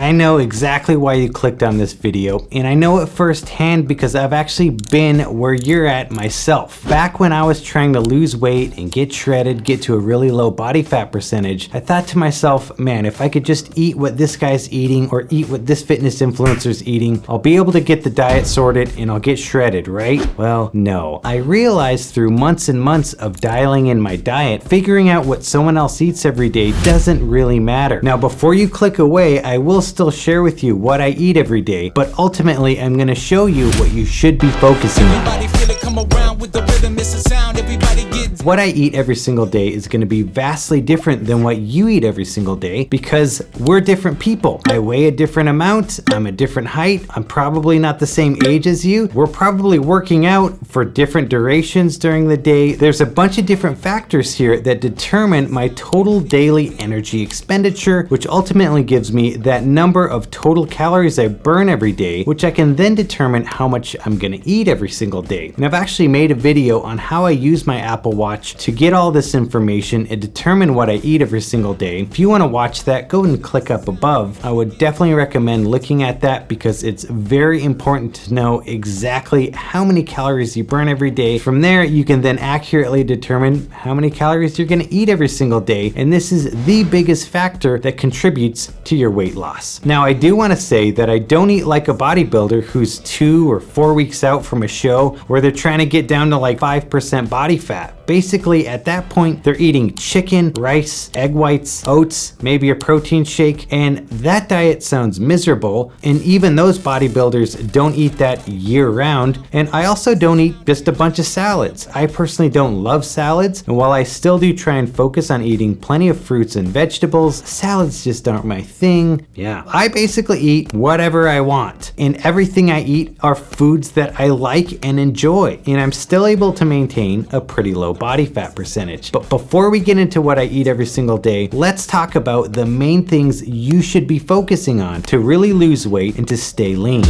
I know exactly why you clicked on this video, and I know it firsthand because I've actually been where you're at myself. Back when I was trying to lose weight and get shredded, get to a really low body fat percentage, I thought to myself, man, if I could just eat what this guy's eating or eat what this fitness influencer's eating, I'll be able to get the diet sorted and I'll get shredded, right? Well, no. I realized through months and months of dialing in my diet, figuring out what someone else eats every day doesn't really matter. Now, before you click away, I will still share with you what I eat every day, but ultimately I'm gonna show you what you should be focusing on. What I eat every single day is gonna be vastly different than what you eat every single day because we're different people. I weigh a different amount, I'm a different height, I'm probably not the same age as you. We're probably working out for different durations during the day. There's a bunch of different factors here that determine my total daily energy expenditure, which ultimately gives me that number of total calories I burn every day, which I can then determine how much I'm gonna eat every single day. And I've actually made a video on how I use my Apple Watch to get all this information and determine what I eat every single day. If you wanna watch that, go and click up above. I would definitely recommend looking at that because it's very important to know exactly how many calories you burn every day. From there, you can then accurately determine how many calories you're gonna eat every single day. And this is the biggest factor that contributes to your weight loss. Now, I do wanna say that I don't eat like a bodybuilder who's 2 or 4 weeks out from a show where they're trying to get down to like 5% body fat. Basically, at that point, they're eating chicken, rice, egg whites, oats, maybe a protein shake, and that diet sounds miserable. And even those bodybuilders don't eat that year round. And I also don't eat just a bunch of salads. I personally don't love salads. And while I still do try and focus on eating plenty of fruits and vegetables, salads just aren't my thing. Yeah, I basically eat whatever I want. And everything I eat are foods that I like and enjoy. And I'm still able to maintain a pretty low body fat percentage. But before we get into what I eat every single day, let's talk about the main things you should be focusing on to really lose weight and to stay lean.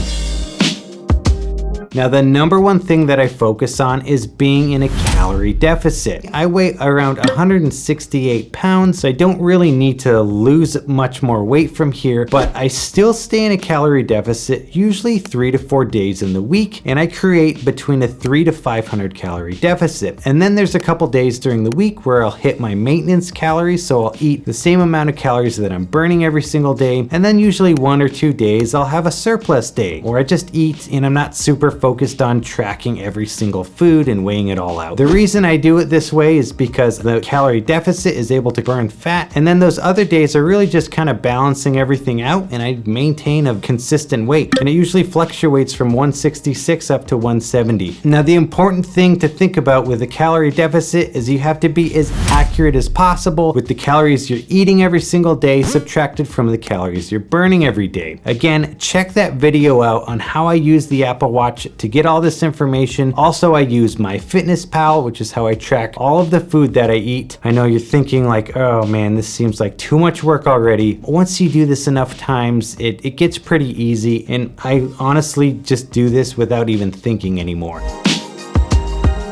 Now, the number one thing that I focus on is being in a calorie deficit. I weigh around 168 pounds, so I don't really need to lose much more weight from here, but I still stay in a calorie deficit usually 3 to 4 days in the week, and I create between a 300 to 500 calorie deficit. And then there's a couple days during the week where I'll hit my maintenance calories, so I'll eat the same amount of calories that I'm burning every single day, and then usually 1 or 2 days I'll have a surplus day, or I just eat and I'm not super focused on tracking every single food and weighing it all out. The reason I do it this way is because the calorie deficit is able to burn fat, and then those other days are really just kind of balancing everything out, and I maintain a consistent weight, and it usually fluctuates from 166 up to 170. Now, the important thing to think about with the calorie deficit is you have to be as accurate as possible with the calories you're eating every single day subtracted from the calories you're burning every day. Again, check that video out on how I use the Apple Watch to get all this information. Also, I use MyFitnessPal, which is how I track all of the food that I eat. I know you're thinking like, oh man, this seems like too much work already. Once you do this enough times, it gets pretty easy, and I honestly just do this without even thinking anymore.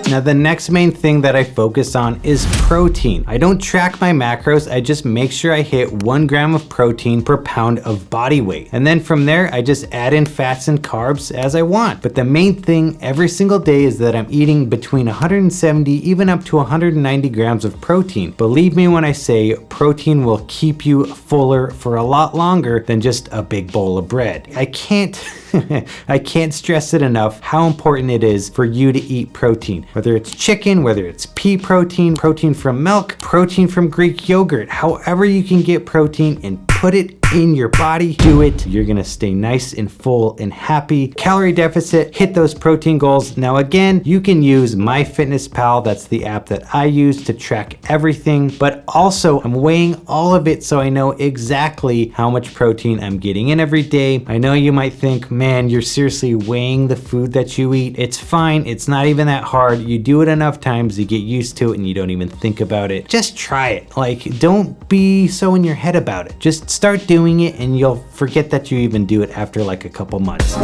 Now, the next main thing that I focus on is protein. I don't track my macros, I just make sure I hit 1 gram of protein per pound of body weight. And then from there, I just add in fats and carbs as I want. But the main thing every single day is that I'm eating between 170, even up to 190 grams of protein. Believe me when I say protein will keep you fuller for a lot longer than just a big bowl of bread. I can't stress it enough how important it is for you to eat protein. Whether it's chicken, whether it's pea protein, protein from milk, protein from Greek yogurt, however you can get protein and put it in your body, do it. You're gonna stay nice and full and happy. Calorie deficit, hit those protein goals. Now again, you can use MyFitnessPal. That's the app that I use to track everything, but also I'm weighing all of it so I know exactly how much protein I'm getting in every day. I know you might think, man, you're seriously weighing the food that you eat. It's fine, it's not even that hard. You do it enough times, you get used to it and you don't even think about it. Just try it. Like, don't be so in your head about it. Just start doing doing it and you'll forget that you even do it after like a couple months.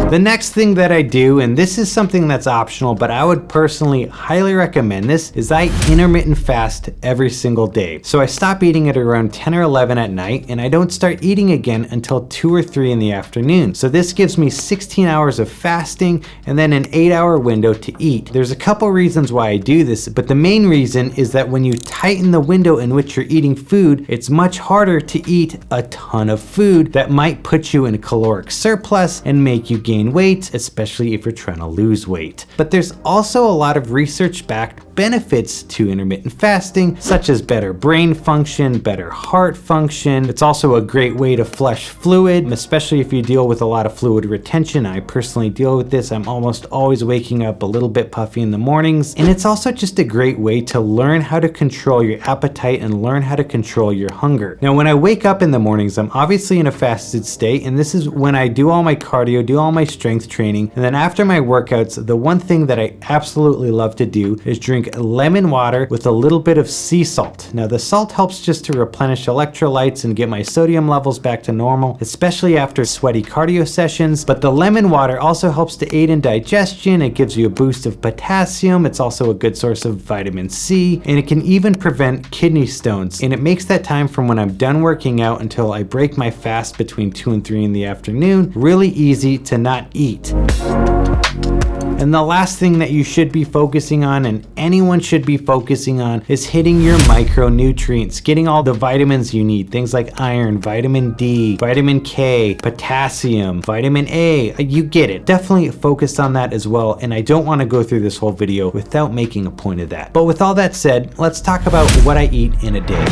The next thing that I do, and this is something that's optional, but I would personally highly recommend this, is I intermittent fast every single day. So I stop eating at around 10 or 11 at night, and I don't start eating again until 2 or 3 in the afternoon. So this gives me 16 hours of fasting and then an 8-hour window to eat. There's a couple reasons why I do this, but the main reason is that when you tighten the window in which you're eating food, it's much harder to eat a ton of food that might put you in a caloric surplus and make you gain weight, especially if you're trying to lose weight. But there's also a lot of research-backed benefits to intermittent fasting, such as better brain function, better heart function. It's also a great way to flush fluid, especially if you deal with a lot of fluid retention. I personally deal with this. I'm almost always waking up a little bit puffy in the mornings. And it's also just a great way to learn how to control your appetite and learn how to control your hunger. Now, when I wake up in the mornings, I'm obviously in a fasted state, and this is when I do all my cardio, do all my strength training. And then after my workouts, the one thing that I absolutely love to do is drink lemon water with a little bit of sea salt. Now, the salt helps just to replenish electrolytes and get my sodium levels back to normal, especially after sweaty cardio sessions. But the lemon water also helps to aid in digestion. It gives you a boost of potassium. It's also a good source of vitamin C, and it can even prevent kidney stones. And it makes that time from when I'm done working out until I break my fast between 2 and 3 in the afternoon really easy to not eat. And the last thing that you should be focusing on, and anyone should be focusing on, is hitting your micronutrients, getting all the vitamins you need, things like iron, vitamin D, vitamin K, potassium, vitamin A, you get it. Definitely focus on that as well, and I don't want to go through this whole video without making a point of that. But with all that said, let's talk about what I eat in a day.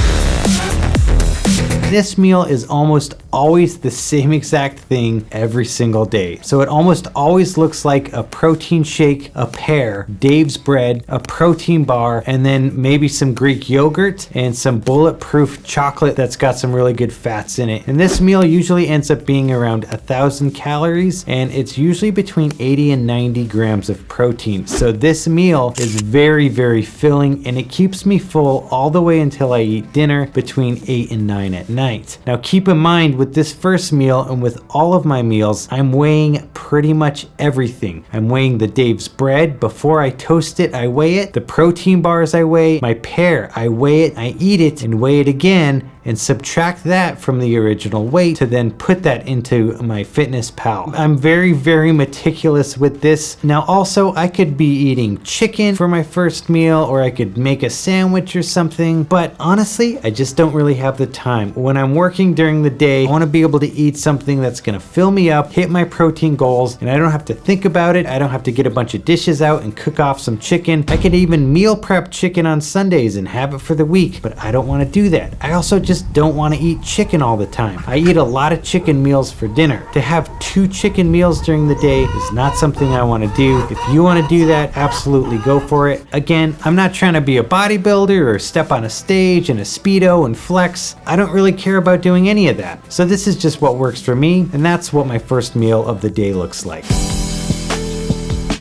This meal is almost always the same exact thing every single day. So it almost always looks like a protein shake, a pear, Dave's bread, a protein bar, and then maybe some Greek yogurt and some bulletproof chocolate that's got some really good fats in it. And this meal usually ends up being around 1,000 calories, and it's usually between 80 and 90 grams of protein. So this meal is very, very filling, and it keeps me full all the way until I eat dinner between 8 and 9 at night. Now keep in mind, with this first meal and with all of my meals, I'm weighing pretty much everything. I'm weighing the Dave's bread. Before I toast it, I weigh it. The protein bars I weigh. My pear, I weigh it, I eat it and weigh it again, and subtract that from the original weight to then put that into my FitnessPal. I'm very, very meticulous with this. Now also, I could be eating chicken for my first meal, or I could make a sandwich or something, but honestly, I just don't really have the time. When I'm working during the day, I want to be able to eat something that's gonna fill me up, hit my protein goals, and I don't have to think about it. I don't have to get a bunch of dishes out and cook off some chicken. I could even meal prep chicken on Sundays and have it for the week, but I don't want to do that. I also just don't want to eat chicken all the time. I eat a lot of chicken meals for dinner. To have 2 chicken meals during the day is not something I want to do. If you want to do that, absolutely go for it. Again, I'm not trying to be a bodybuilder or step on a stage in a Speedo and flex. I don't really care about doing any of that. So this is just what works for me, and that's what my first meal of the day looks like.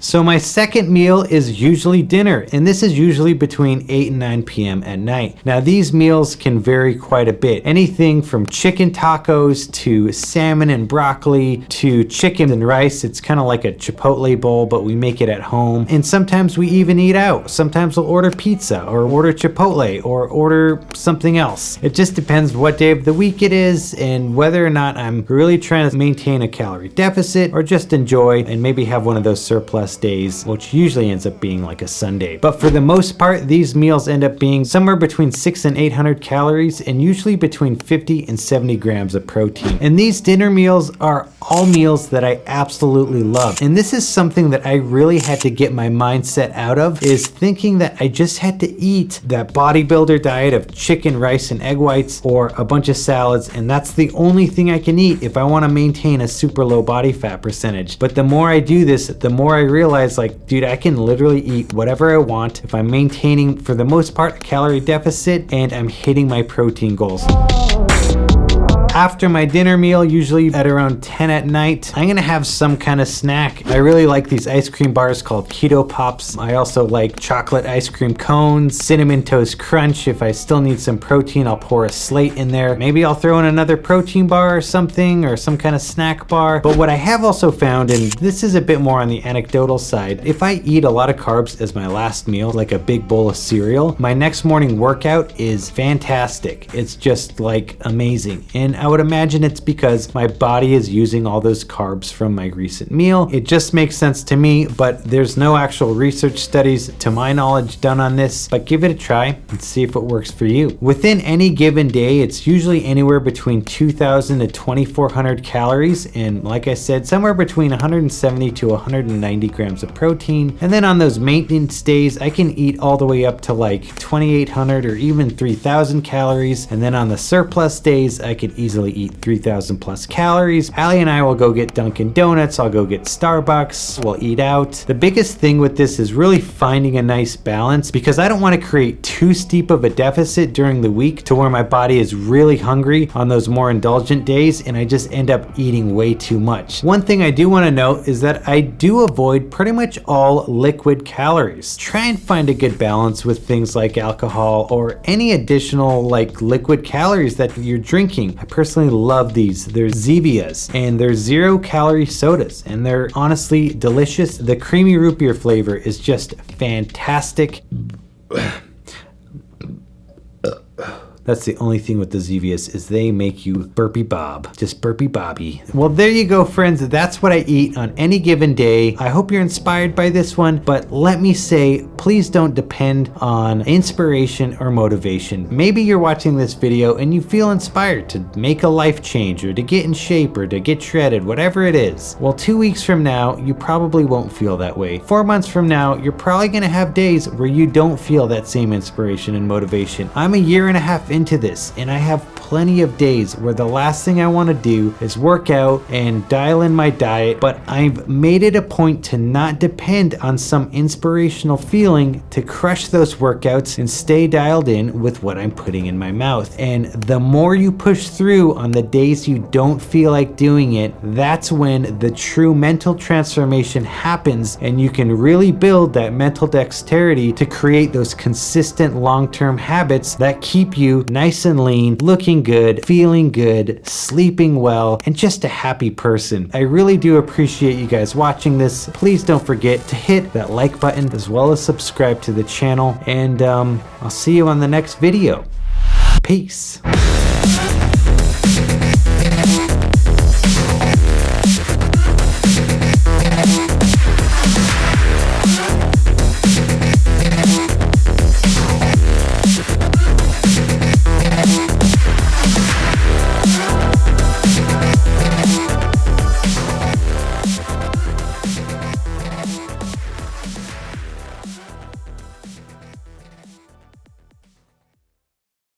So my second meal is usually dinner, and this is usually between 8 and 9 p.m. at night. Now these meals can vary quite a bit. Anything from chicken tacos to salmon and broccoli to chicken and rice. It's kind of like a Chipotle bowl, but we make it at home. And sometimes we even eat out. Sometimes we'll order pizza or order Chipotle or order something else. It just depends what day of the week it is and whether or not I'm really trying to maintain a calorie deficit or just enjoy and maybe have one of those surplus days, which usually ends up being like a Sunday. But for the most part, these meals end up being somewhere between 600 and 800 calories and usually between 50 and 70 grams of protein. And these dinner meals are all meals that I absolutely love. And this is something that I really had to get my mindset out of, is thinking that I just had to eat that bodybuilder diet of chicken, rice, and egg whites or a bunch of salads, and that's the only thing I can eat if I want to maintain a super low body fat percentage. But the more I do this, the more I realize, like, dude, I can literally eat whatever I want if I'm maintaining, for the most part, a calorie deficit and I'm hitting my protein goals. After my dinner meal, usually at around 10 at night, I'm gonna have some kind of snack. I really like these ice cream bars called Keto Pops. I also like chocolate ice cream cones, Cinnamon Toast Crunch. If I still need some protein, I'll pour a Slate in there. Maybe I'll throw in another protein bar or something, or some kind of snack bar. But what I have also found, and this is a bit more on the anecdotal side, if I eat a lot of carbs as my last meal, like a big bowl of cereal, my next morning workout is fantastic. It's just like amazing. And I would imagine it's because my body is using all those carbs from my recent meal. It just makes sense to me, but there's no actual research studies to my knowledge done on this, but give it a try and see if it works for you. Within any given day, it's usually anywhere between 2,000 to 2,400 calories, and like I said, somewhere between 170 to 190 grams of protein. And then on those maintenance days, I can eat all the way up to like 2,800 or even 3,000 calories. And then on the surplus days, I could easily eat 3,000 plus calories. Allie and I will go get Dunkin' Donuts, I'll go get Starbucks, we'll eat out. The biggest thing with this is really finding a nice balance, because I don't want to create too steep of a deficit during the week to where my body is really hungry on those more indulgent days and I just end up eating way too much. One thing I do want to note is that I do avoid pretty much all liquid calories. Try and find a good balance with things like alcohol or any additional like liquid calories that you're drinking. I personally love these. They're Zevias and they're 0-calorie sodas and they're honestly delicious. The creamy root beer flavor is just fantastic. That's the only thing with the Zevias is they make you burpy bob, just burpy bobby. Well, there you go, friends. That's what I eat on any given day. I hope you're inspired by this one, but let me say, please don't depend on inspiration or motivation. Maybe you're watching this video and you feel inspired to make a life change or to get in shape or to get shredded, whatever it is. Well, 2 weeks from now, you probably won't feel that way. 4 months from now, you're probably gonna have days where you don't feel that same inspiration and motivation. I'm a year and a half into this and I have plenty of days where the last thing I want to do is work out and dial in my diet, but I've made it a point to not depend on some inspirational feeling to crush those workouts and stay dialed in with what I'm putting in my mouth. And the more you push through on the days you don't feel like doing it, that's when the true mental transformation happens and you can really build that mental dexterity to create those consistent long-term habits that keep you nice and lean, looking good, feeling good, sleeping well, and just a happy person. I really do appreciate you guys watching this. Please don't forget to hit that like button as well as subscribe to the channel, and I'll see you on the next video. Peace.